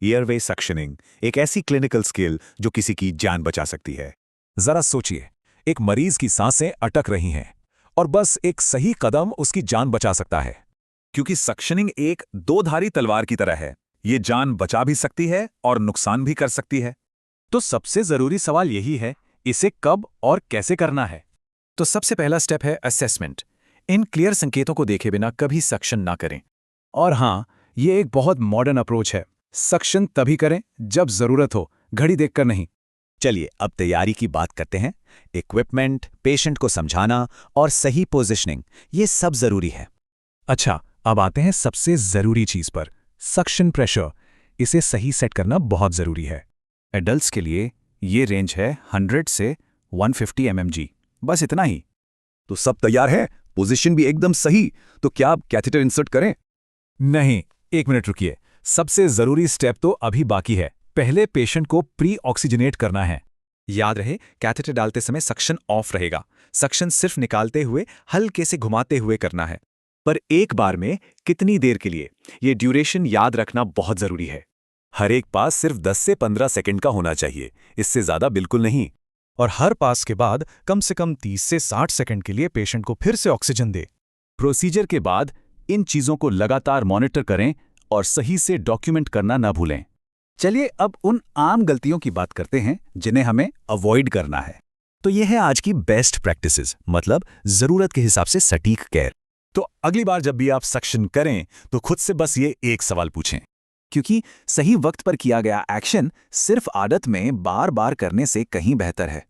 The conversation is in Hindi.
एयरवे सक्शनिंग, एक ऐसी क्लिनिकल स्किल जो किसी की जान बचा सकती है। जरा सोचिए, एक मरीज की सांसें अटक रही हैं और बस एक सही कदम उसकी जान बचा सकता है। क्योंकि सक्शनिंग एक दो-धारी तलवार की तरह है, ये जान बचा भी सकती है और नुकसान भी कर सकती है। तो सबसे जरूरी सवाल यही है, इसे कब और कैसे करना है। तो सबसे पहला स्टेप है असेसमेंट। इन क्लियर संकेतों को देखे बिना कभी सक्शन ना करें। और हाँ, ये एक बहुत मॉडर्न अप्रोच है। सक्शन तभी करें जब जरूरत हो, घड़ी देखकर नहीं। चलिए अब तैयारी की बात करते हैं। इक्विपमेंट, पेशेंट को समझाना और सही पोजीशनिंग, ये सब जरूरी है। अच्छा, अब आते हैं सबसे जरूरी चीज पर, सक्शन प्रेशर। इसे सही सेट करना बहुत जरूरी है। एडल्ट्स के लिए ये रेंज है 100 से 150 mmg, बस इतना ही। तो सब तैयार है, पोजीशन भी एकदम सही, तो क्या आप कैथेटर इंसर्ट करें? नहीं, एक मिनट रुकिए। सबसे जरूरी स्टेप तो अभी बाकी है। पहले पेशेंट को प्री ऑक्सीजनेट करना है। याद रहे, कैथेटर डालते समय सक्शन ऑफ रहेगा। सक्शन सिर्फ निकालते हुए हल्के से घुमाते हुए करना है। पर एक बार में कितनी देर के लिए, ये ड्यूरेशन याद रखना बहुत जरूरी है। हर एक पास सिर्फ 10 से 15 सेकंड का होना चाहिए, इससे ज्यादा बिल्कुल नहीं। और हर पास के बाद कम से कम 30 से 60 सेकंड के लिए पेशेंट को फिर से ऑक्सीजन दे। प्रोसीजर के बाद इन चीजों को लगातार मॉनिटर करें और सही से डॉक्यूमेंट करना ना भूलें। चलिए अब उन आम गलतियों की बात करते हैं जिन्हें हमें अवॉइड करना है। तो यह है आज की बेस्ट प्रैक्टिसेस, मतलब जरूरत के हिसाब से सटीक केयर। तो अगली बार जब भी आप सक्शन करें तो खुद से बस ये एक सवाल पूछें, क्योंकि सही वक्त पर किया गया एक्शन सिर्फ आदत में बार बार करने से कहीं बेहतर है।